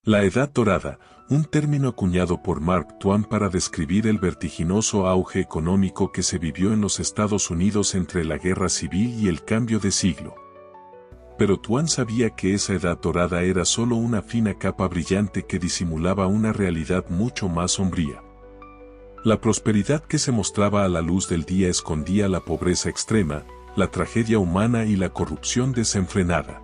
La Edad Dorada, un término acuñado por Mark Twain para describir el vertiginoso auge económico que se vivió en los Estados Unidos entre la Guerra Civil y el cambio de siglo. Pero Twain sabía que esa Edad Dorada era solo una fina capa brillante que disimulaba una realidad mucho más sombría. La prosperidad que se mostraba a la luz del día escondía la pobreza extrema, la tragedia humana y la corrupción desenfrenada.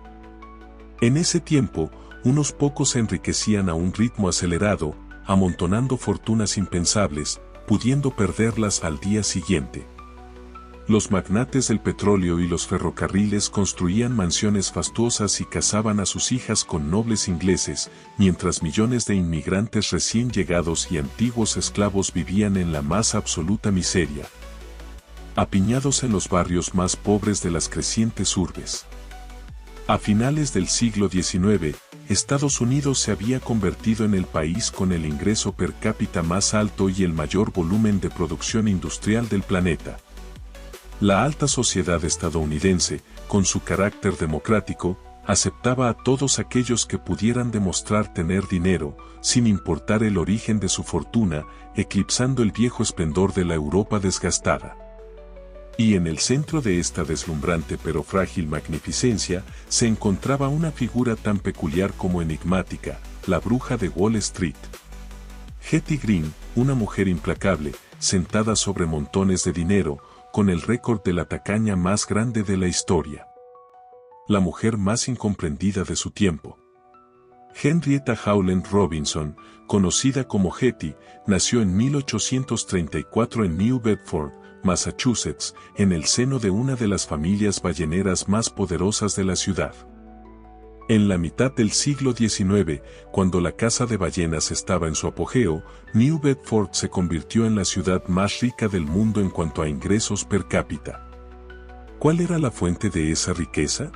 En ese tiempo, unos pocos se enriquecían a un ritmo acelerado, amontonando fortunas impensables, pudiendo perderlas al día siguiente. Los magnates del petróleo y los ferrocarriles construían mansiones fastuosas y casaban a sus hijas con nobles ingleses, mientras millones de inmigrantes recién llegados y antiguos esclavos vivían en la más absoluta miseria, apiñados en los barrios más pobres de las crecientes urbes. A finales del siglo XIX, Estados Unidos se había convertido en el país con el ingreso per cápita más alto y el mayor volumen de producción industrial del planeta. La alta sociedad estadounidense, con su carácter democrático, aceptaba a todos aquellos que pudieran demostrar tener dinero, sin importar el origen de su fortuna, eclipsando el viejo esplendor de la Europa desgastada. Y en el centro de esta deslumbrante pero frágil magnificencia, se encontraba una figura tan peculiar como enigmática, la bruja de Wall Street. Hetty Green, una mujer implacable, sentada sobre montones de dinero, con el récord de la tacaña más grande de la historia. La mujer más incomprendida de su tiempo. Henrietta Howland Robinson, conocida como Hetty, nació en 1834 en New Bedford, Massachusetts, en el seno de una de las familias balleneras más poderosas de la ciudad. En la mitad del siglo XIX, cuando la caza de ballenas estaba en su apogeo, New Bedford se convirtió en la ciudad más rica del mundo en cuanto a ingresos per cápita. ¿Cuál era la fuente de esa riqueza?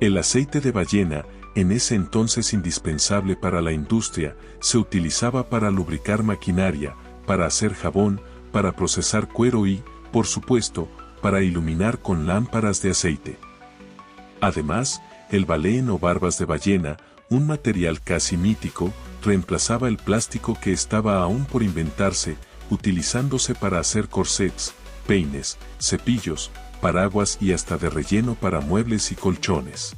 El aceite de ballena, en ese entonces indispensable para la industria, se utilizaba para lubricar maquinaria, para hacer jabón, para procesar cuero y, por supuesto, para iluminar con lámparas de aceite. Además, el balén o barbas de ballena, un material casi mítico, reemplazaba el plástico que estaba aún por inventarse, utilizándose para hacer corsets, peines, cepillos, paraguas y hasta de relleno para muebles y colchones.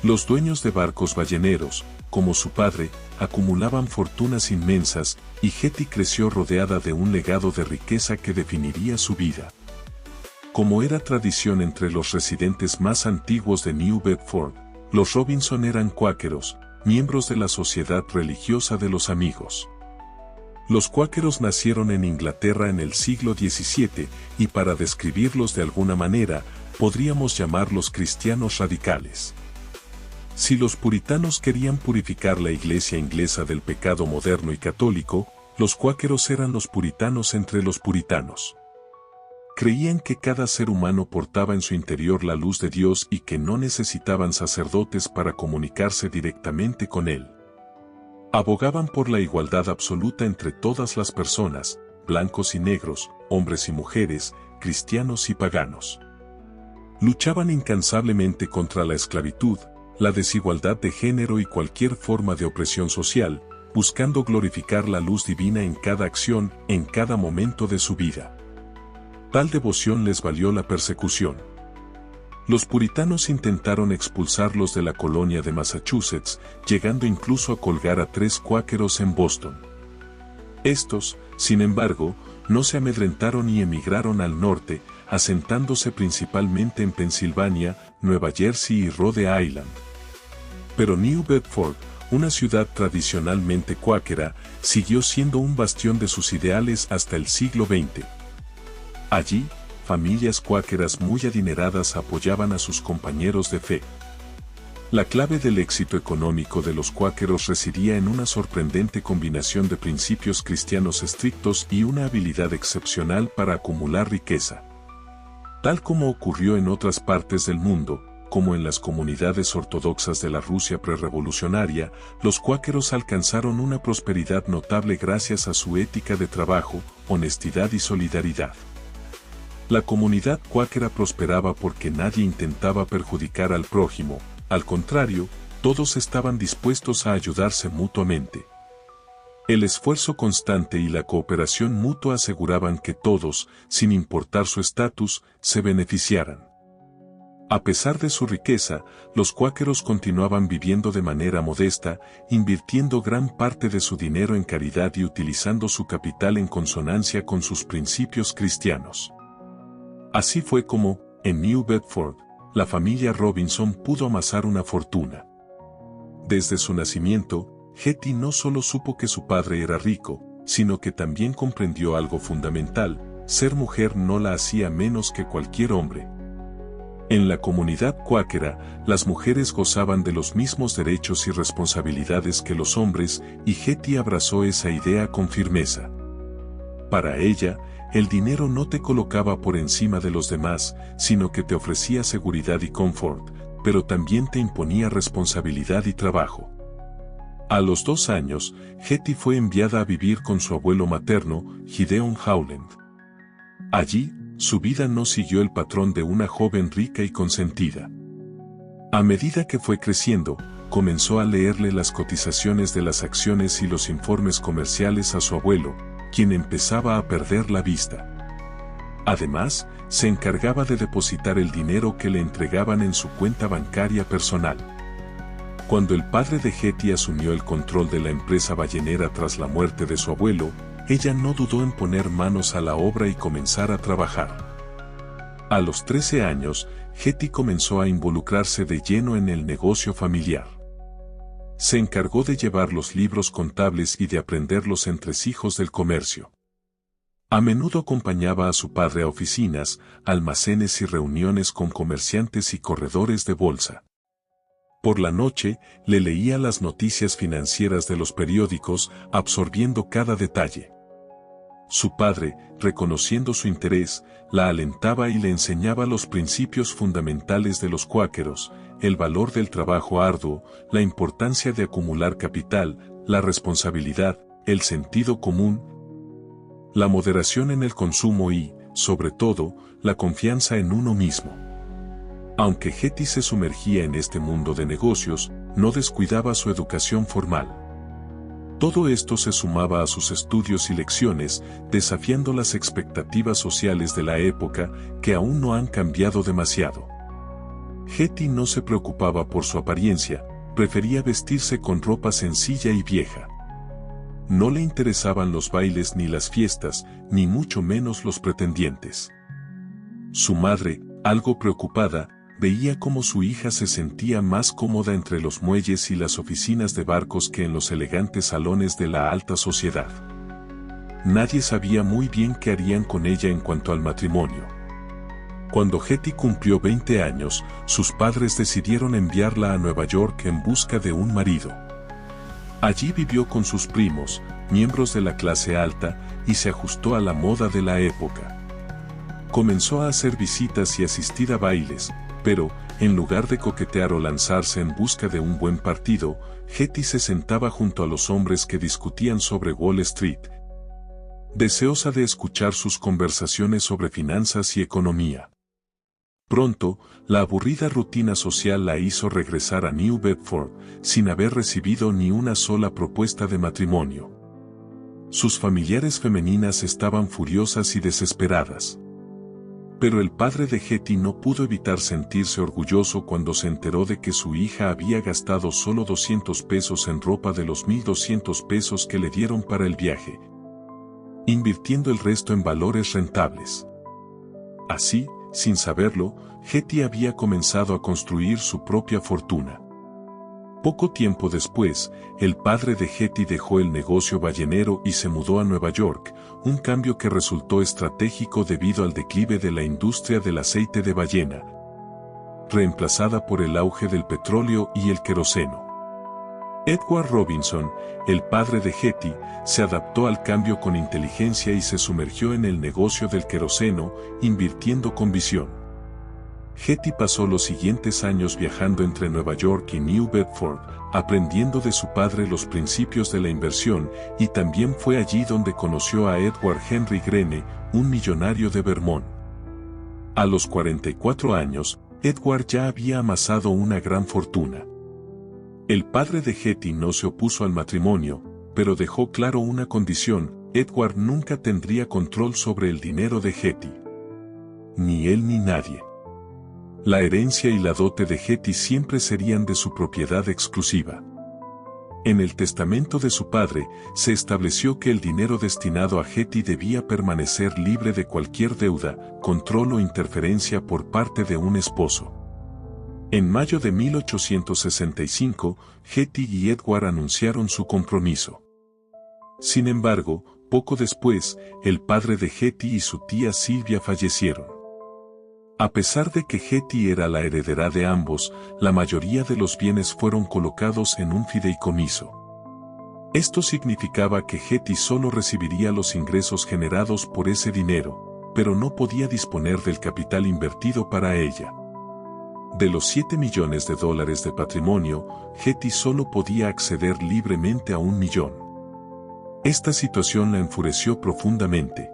Los dueños de barcos balleneros, como su padre, acumulaban fortunas inmensas, y Hetty creció rodeada de un legado de riqueza que definiría su vida. Como era tradición entre los residentes más antiguos de New Bedford, los Robinson eran cuáqueros, miembros de la Sociedad Religiosa de los Amigos. Los cuáqueros nacieron en Inglaterra en el siglo XVII, y para describirlos de alguna manera, podríamos llamarlos cristianos radicales. Si los puritanos querían purificar la iglesia inglesa del pecado moderno y católico, los cuáqueros eran los puritanos entre los puritanos. Creían que cada ser humano portaba en su interior la luz de Dios y que no necesitaban sacerdotes para comunicarse directamente con Él. Abogaban por la igualdad absoluta entre todas las personas, blancos y negros, hombres y mujeres, cristianos y paganos. Luchaban incansablemente contra la esclavitud, la desigualdad de género y cualquier forma de opresión social, buscando glorificar la luz divina en cada acción, en cada momento de su vida. Tal devoción les valió la persecución. Los puritanos intentaron expulsarlos de la colonia de Massachusetts, llegando incluso a colgar a 3 cuáqueros en Boston. Estos, sin embargo, no se amedrentaron y emigraron al norte, asentándose principalmente en Pensilvania, Nueva Jersey y Rhode Island. Pero New Bedford, una ciudad tradicionalmente cuáquera, siguió siendo un bastión de sus ideales hasta el siglo XX. Allí, familias cuáqueras muy adineradas apoyaban a sus compañeros de fe. La clave del éxito económico de los cuáqueros residía en una sorprendente combinación de principios cristianos estrictos y una habilidad excepcional para acumular riqueza. Tal como ocurrió en otras partes del mundo, como en las comunidades ortodoxas de la Rusia prerrevolucionaria, los cuáqueros alcanzaron una prosperidad notable gracias a su ética de trabajo, honestidad y solidaridad. La comunidad cuáquera prosperaba porque nadie intentaba perjudicar al prójimo, al contrario, Todos estaban dispuestos a ayudarse mutuamente. El esfuerzo constante y la cooperación mutua aseguraban que todos, sin importar su estatus, se beneficiaran. A pesar de su riqueza, los cuáqueros continuaban viviendo de manera modesta, invirtiendo gran parte de su dinero en caridad y utilizando su capital en consonancia con sus principios cristianos. Así fue como, en New Bedford, la familia Robinson pudo amasar una fortuna. Desde su nacimiento, Hetty no solo supo que su padre era rico, sino que también comprendió algo fundamental: ser mujer no la hacía menos que cualquier hombre. En la comunidad cuáquera, las mujeres gozaban de los mismos derechos y responsabilidades que los hombres, y Hetty abrazó esa idea con firmeza. Para ella, el dinero no te colocaba por encima de los demás, sino que te ofrecía seguridad y confort, pero también te imponía responsabilidad y trabajo. A los 2 años, Hetty fue enviada a vivir con su abuelo materno, Gideon Howland. Allí, su vida no siguió el patrón de una joven rica y consentida. A medida que fue creciendo, comenzó a leerle las cotizaciones de las acciones y los informes comerciales a su abuelo, quien empezaba a perder la vista. Además, se encargaba de depositar el dinero que le entregaban en su cuenta bancaria personal. Cuando el padre de Hetty asumió el control de la empresa ballenera tras la muerte de su abuelo, ella no dudó en poner manos a la obra y comenzar a trabajar. A los 13 años, Hetty comenzó a involucrarse de lleno en el negocio familiar. Se encargó de llevar los libros contables y de aprender los entresijos del comercio. A menudo acompañaba a su padre a oficinas, almacenes y reuniones con comerciantes y corredores de bolsa. Por la noche, le leía las noticias financieras de los periódicos, absorbiendo cada detalle. Su padre, reconociendo su interés, la alentaba y le enseñaba los principios fundamentales de los cuáqueros: el valor del trabajo arduo, la importancia de acumular capital, la responsabilidad, el sentido común, la moderación en el consumo y, sobre todo, la confianza en uno mismo. Aunque Hetty se sumergía en este mundo de negocios, no descuidaba su educación formal. Todo esto se sumaba a sus estudios y lecciones, desafiando las expectativas sociales de la época, que aún no han cambiado demasiado. Hetty no se preocupaba por su apariencia, prefería vestirse con ropa sencilla y vieja. No le interesaban los bailes ni las fiestas, ni mucho menos los pretendientes. Su madre, algo preocupada, veía cómo su hija se sentía más cómoda entre los muelles y las oficinas de barcos que en los elegantes salones de la alta sociedad. Nadie sabía muy bien qué harían con ella en cuanto al matrimonio. Cuando Hetty cumplió 20 años, sus padres decidieron enviarla a Nueva York en busca de un marido. Allí vivió con sus primos, miembros de la clase alta, y se ajustó a la moda de la época. Comenzó a hacer visitas y asistir a bailes, pero, en lugar de coquetear o lanzarse en busca de un buen partido, Hetty se sentaba junto a los hombres que discutían sobre Wall Street, deseosa de escuchar sus conversaciones sobre finanzas y economía. Pronto, la aburrida rutina social la hizo regresar a New Bedford, sin haber recibido ni una sola propuesta de matrimonio. Sus familiares femeninas estaban furiosas y desesperadas. Pero el padre de Hetty no pudo evitar sentirse orgulloso cuando se enteró de que su hija había gastado solo $200 en ropa de los $1,200 que le dieron para el viaje, invirtiendo el resto en valores rentables. Así, sin saberlo, Hetty había comenzado a construir su propia fortuna. Poco tiempo después, el padre de Hetty dejó el negocio ballenero y se mudó a Nueva York, un cambio que resultó estratégico debido al declive de la industria del aceite de ballena, reemplazada por el auge del petróleo y el queroseno. Edward Robinson, el padre de Hetty, se adaptó al cambio con inteligencia y se sumergió en el negocio del queroseno, invirtiendo con visión. Hetty pasó los siguientes años viajando entre Nueva York y New Bedford, aprendiendo de su padre los principios de la inversión, y también fue allí donde conoció a Edward Henry Greene, un millonario de Vermont. A los 44 años, Edward ya había amasado una gran fortuna. El padre de Hetty no se opuso al matrimonio, pero dejó claro una condición: Edward nunca tendría control sobre el dinero de Hetty. Ni él ni nadie. La herencia y la dote de Hetty siempre serían de su propiedad exclusiva. En el testamento de su padre, se estableció que el dinero destinado a Hetty debía permanecer libre de cualquier deuda, control o interferencia por parte de un esposo. En mayo de 1865, Hetty y Edward anunciaron su compromiso. Sin embargo, poco después, el padre de Hetty y su tía Sylvia fallecieron. A pesar de que Hetty era la heredera de ambos, la mayoría de los bienes fueron colocados en un fideicomiso. Esto significaba que Hetty solo recibiría los ingresos generados por ese dinero, pero no podía disponer del capital invertido para ella. De los $7 millones de patrimonio, Hetty solo podía acceder libremente a $1 millón. Esta situación la enfureció profundamente.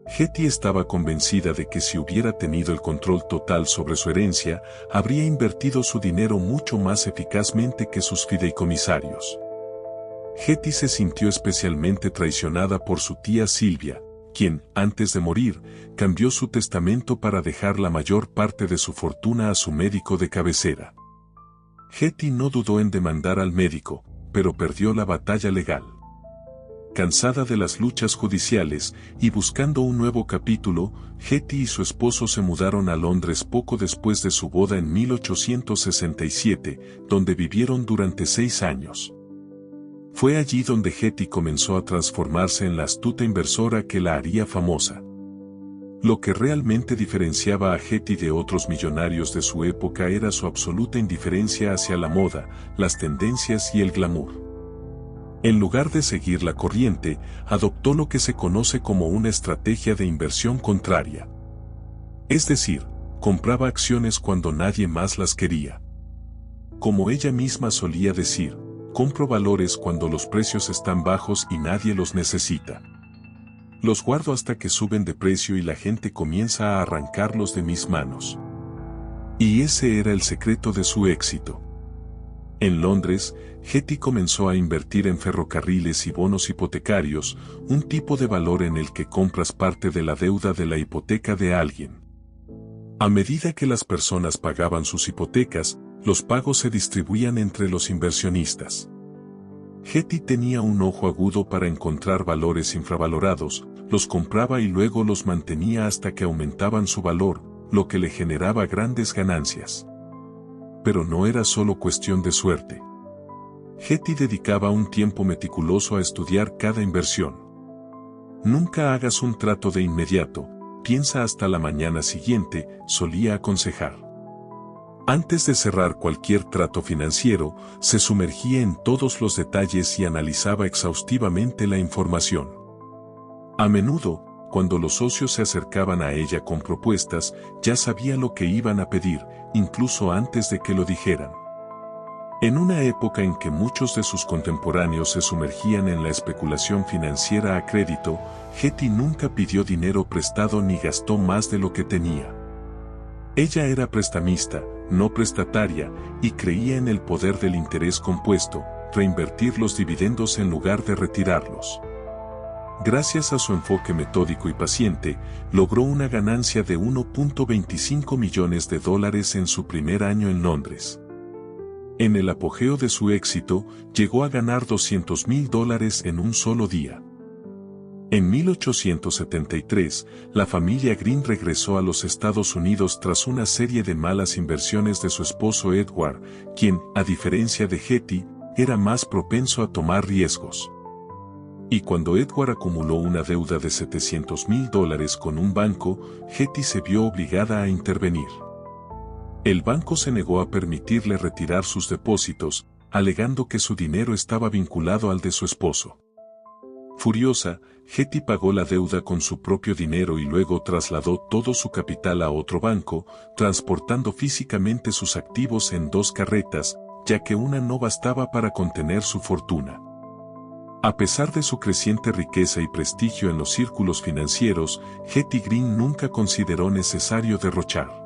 Hetty estaba convencida de que si hubiera tenido el control total sobre su herencia, habría invertido su dinero mucho más eficazmente que sus fideicomisarios. Hetty se sintió especialmente traicionada por su tía Sylvia, quien, antes de morir, cambió su testamento para dejar la mayor parte de su fortuna a su médico de cabecera. Hetty no dudó en demandar al médico, pero perdió la batalla legal. Cansada de las luchas judiciales y buscando un nuevo capítulo, Hetty y su esposo se mudaron a Londres poco después de su boda en 1867, donde vivieron durante 6 años. Fue allí donde Hetty comenzó a transformarse en la astuta inversora que la haría famosa. Lo que realmente diferenciaba a Hetty de otros millonarios de su época era su absoluta indiferencia hacia la moda, las tendencias y el glamour. En lugar de seguir la corriente, adoptó lo que se conoce como una estrategia de inversión contraria. Es decir, compraba acciones cuando nadie más las quería. Como ella misma solía decir, compro valores cuando los precios están bajos y nadie los necesita. Los guardo hasta que suben de precio y la gente comienza a arrancarlos de mis manos. Y ese era el secreto de su éxito. En Londres, Hetty comenzó a invertir en ferrocarriles y bonos hipotecarios, un tipo de valor en el que compras parte de la deuda de la hipoteca de alguien. A medida que las personas pagaban sus hipotecas, los pagos se distribuían entre los inversionistas. Hetty tenía un ojo agudo para encontrar valores infravalorados, los compraba y luego los mantenía hasta que aumentaban su valor, lo que le generaba grandes ganancias. Pero no era solo cuestión de suerte. Hetty dedicaba un tiempo meticuloso a estudiar cada inversión. Nunca hagas un trato de inmediato, piensa hasta la mañana siguiente, solía aconsejar. Antes de cerrar cualquier trato financiero, se sumergía en todos los detalles y analizaba exhaustivamente la información. A menudo, cuando los socios se acercaban a ella con propuestas, ya sabía lo que iban a pedir, incluso antes de que lo dijeran. En una época en que muchos de sus contemporáneos se sumergían en la especulación financiera a crédito, Hetty nunca pidió dinero prestado ni gastó más de lo que tenía. Ella era prestamista, no prestataria, y creía en el poder del interés compuesto, reinvertir los dividendos en lugar de retirarlos. Gracias a su enfoque metódico y paciente, logró una ganancia de $1.25 millones en su primer año en Londres. En el apogeo de su éxito, llegó a ganar $200,000 en un solo día. En 1873, la familia Green regresó a los Estados Unidos tras una serie de malas inversiones de su esposo Edward, quien, a diferencia de Hetty, era más propenso a tomar riesgos. Y cuando Edward acumuló una deuda de $700,000 con un banco, Hetty se vio obligada a intervenir. El banco se negó a permitirle retirar sus depósitos, alegando que su dinero estaba vinculado al de su esposo. Furiosa, Hetty pagó la deuda con su propio dinero y luego trasladó todo su capital a otro banco, transportando físicamente sus activos en 2 carretas, ya que una no bastaba para contener su fortuna. A pesar de su creciente riqueza y prestigio en los círculos financieros, Hetty Green nunca consideró necesario derrochar.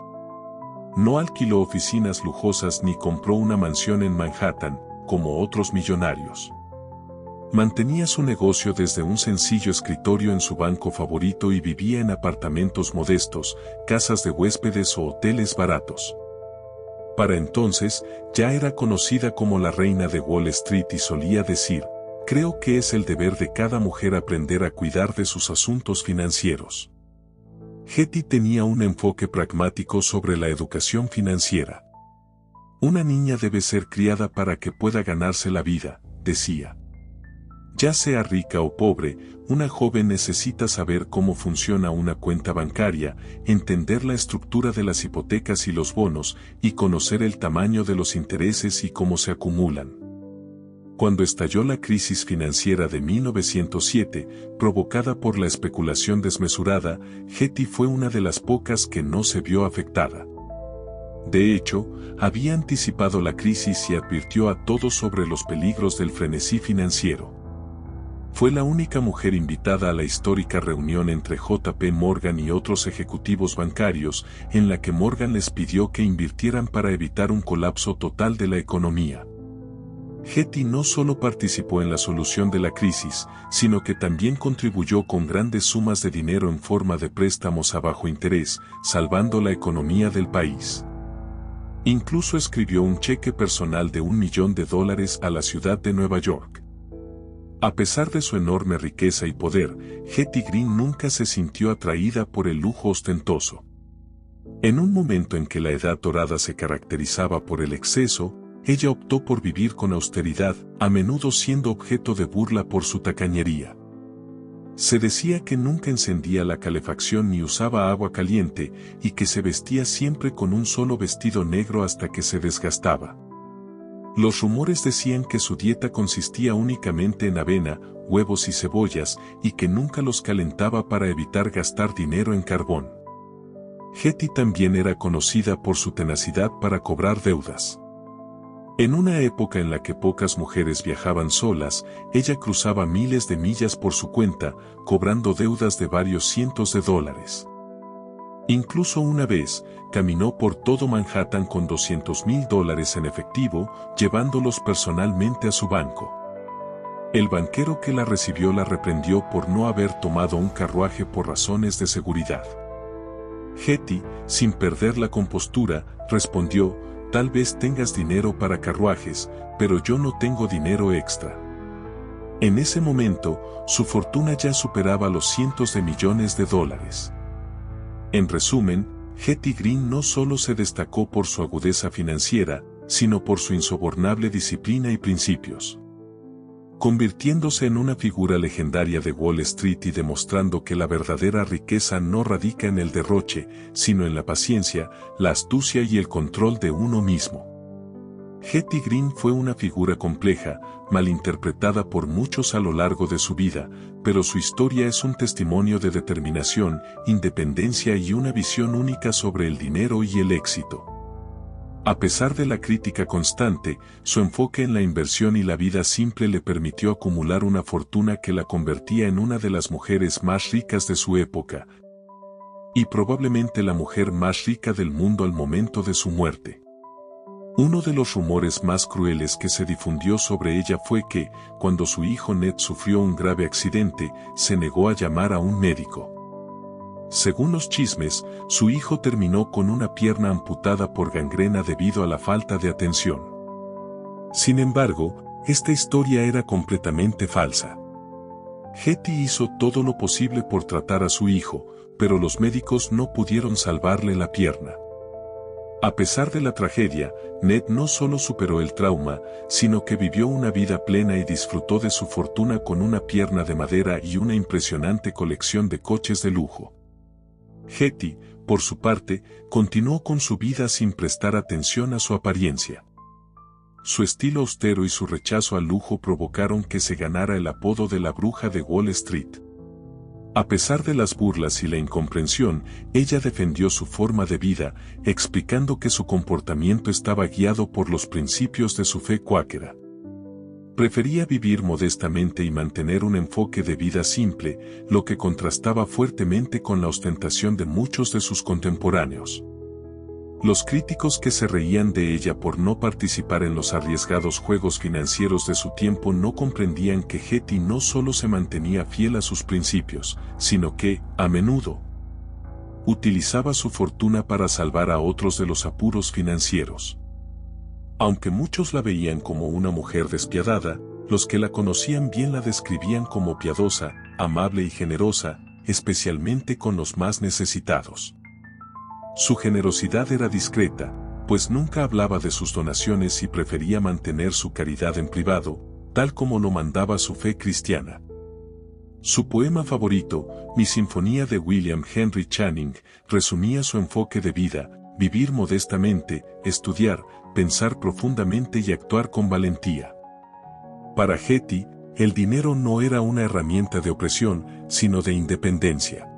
No alquiló oficinas lujosas ni compró una mansión en Manhattan, como otros millonarios. Mantenía su negocio desde un sencillo escritorio en su banco favorito y vivía en apartamentos modestos, casas de huéspedes o hoteles baratos. Para entonces, ya era conocida como la reina de Wall Street y solía decir, creo que es el deber de cada mujer aprender a cuidar de sus asuntos financieros. Hetty tenía un enfoque pragmático sobre la educación financiera. Una niña debe ser criada para que pueda ganarse la vida, decía. Ya sea rica o pobre, una joven necesita saber cómo funciona una cuenta bancaria, entender la estructura de las hipotecas y los bonos, y conocer el tamaño de los intereses y cómo se acumulan. Cuando estalló la crisis financiera de 1907, provocada por la especulación desmesurada, Hetty fue una de las pocas que no se vio afectada. De hecho, había anticipado la crisis y advirtió a todos sobre los peligros del frenesí financiero. Fue la única mujer invitada a la histórica reunión entre J.P. Morgan y otros ejecutivos bancarios, en la que Morgan les pidió que invirtieran para evitar un colapso total de la economía. Hetty no solo participó en la solución de la crisis, sino que también contribuyó con grandes sumas de dinero en forma de préstamos a bajo interés, salvando la economía del país. Incluso escribió un cheque personal de $1 millón a la ciudad de Nueva York. A pesar de su enorme riqueza y poder, Hetty Green nunca se sintió atraída por el lujo ostentoso. En un momento en que la Edad Dorada se caracterizaba por el exceso, ella optó por vivir con austeridad, a menudo siendo objeto de burla por su tacañería. Se decía que nunca encendía la calefacción ni usaba agua caliente, y que se vestía siempre con un solo vestido negro hasta que se desgastaba. Los rumores decían que su dieta consistía únicamente en avena, huevos y cebollas, y que nunca los calentaba para evitar gastar dinero en carbón. Hetty también era conocida por su tenacidad para cobrar deudas. En una época en la que pocas mujeres viajaban solas, ella cruzaba miles de millas por su cuenta, cobrando deudas de varios cientos de dólares. Incluso una vez, caminó por todo Manhattan con $200,000 en efectivo, llevándolos personalmente a su banco. El banquero que la recibió la reprendió por no haber tomado un carruaje por razones de seguridad. Hetty, sin perder la compostura, respondió, tal vez tengas dinero para carruajes, pero yo no tengo dinero extra. En ese momento, su fortuna ya superaba los cientos de millones de dólares. En resumen, Hetty Green no solo se destacó por su agudeza financiera, sino por su insobornable disciplina y principios. Convirtiéndose en una figura legendaria de Wall Street y demostrando que la verdadera riqueza no radica en el derroche, sino en la paciencia, la astucia y el control de uno mismo. Hetty Green fue una figura compleja, malinterpretada por muchos a lo largo de su vida, pero su historia es un testimonio de determinación, independencia y una visión única sobre el dinero y el éxito. A pesar de la crítica constante, su enfoque en la inversión y la vida simple le permitió acumular una fortuna que la convertía en una de las mujeres más ricas de su época, y probablemente la mujer más rica del mundo al momento de su muerte. Uno de los rumores más crueles que se difundió sobre ella fue que, cuando su hijo Ned sufrió un grave accidente, se negó a llamar a un médico. Según los chismes, su hijo terminó con una pierna amputada por gangrena debido a la falta de atención. Sin embargo, esta historia era completamente falsa. Hetty hizo todo lo posible por tratar a su hijo, pero los médicos no pudieron salvarle la pierna. A pesar de la tragedia, Ned no solo superó el trauma, sino que vivió una vida plena y disfrutó de su fortuna con una pierna de madera y una impresionante colección de coches de lujo. Hetty, por su parte, continuó con su vida sin prestar atención a su apariencia. Su estilo austero y su rechazo al lujo provocaron que se ganara el apodo de la bruja de Wall Street. A pesar de las burlas y la incomprensión, ella defendió su forma de vida, explicando que su comportamiento estaba guiado por los principios de su fe cuáquera. Prefería vivir modestamente y mantener un enfoque de vida simple, lo que contrastaba fuertemente con la ostentación de muchos de sus contemporáneos. Los críticos que se reían de ella por no participar en los arriesgados juegos financieros de su tiempo no comprendían que Hetty no solo se mantenía fiel a sus principios, sino que, a menudo, utilizaba su fortuna para salvar a otros de los apuros financieros. Aunque muchos la veían como una mujer despiadada, los que la conocían bien la describían como piadosa, amable y generosa, especialmente con los más necesitados. Su generosidad era discreta, pues nunca hablaba de sus donaciones y prefería mantener su caridad en privado, tal como lo mandaba su fe cristiana. Su poema favorito, Mi Sinfonía de William Henry Channing, resumía su enfoque de vida: vivir modestamente, estudiar, pensar profundamente y actuar con valentía. Para Hetty, el dinero no era una herramienta de opresión, sino de independencia.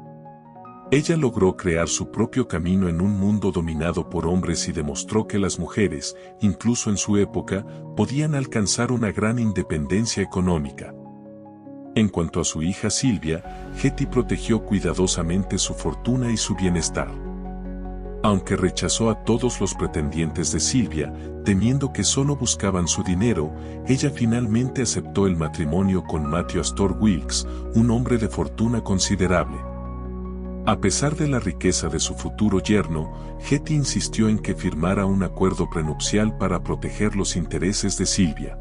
Ella logró crear su propio camino en un mundo dominado por hombres y demostró que las mujeres, incluso en su época, podían alcanzar una gran independencia económica. En cuanto a su hija Sylvia, Hetty protegió cuidadosamente su fortuna y su bienestar. Aunque rechazó a todos los pretendientes de Sylvia, temiendo que solo buscaban su dinero, ella finalmente aceptó el matrimonio con Matthew Astor Wilkes, un hombre de fortuna considerable. A pesar de la riqueza de su futuro yerno, Hetty insistió en que firmara un acuerdo prenupcial para proteger los intereses de Sylvia.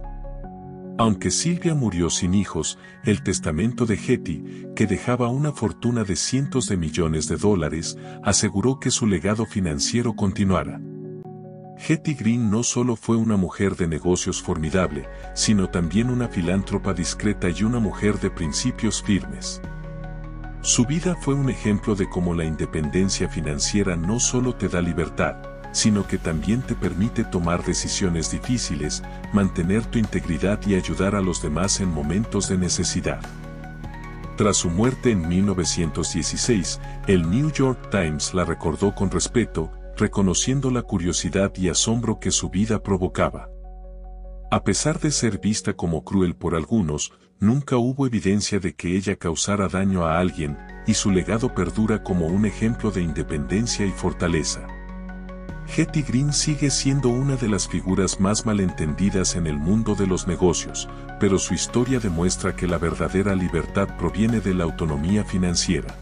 Aunque Sylvia murió sin hijos, el testamento de Hetty, que dejaba una fortuna de cientos de millones de dólares, aseguró que su legado financiero continuara. Hetty Green no solo fue una mujer de negocios formidable, sino también una filántropa discreta y una mujer de principios firmes. Su vida fue un ejemplo de cómo la independencia financiera no solo te da libertad, sino que también te permite tomar decisiones difíciles, mantener tu integridad y ayudar a los demás en momentos de necesidad. Tras su muerte en 1916, el New York Times la recordó con respeto, reconociendo la curiosidad y asombro que su vida provocaba. A pesar de ser vista como cruel por algunos, nunca hubo evidencia de que ella causara daño a alguien, y su legado perdura como un ejemplo de independencia y fortaleza. Hetty Green sigue siendo una de las figuras más malentendidas en el mundo de los negocios, pero su historia demuestra que la verdadera libertad proviene de la autonomía financiera.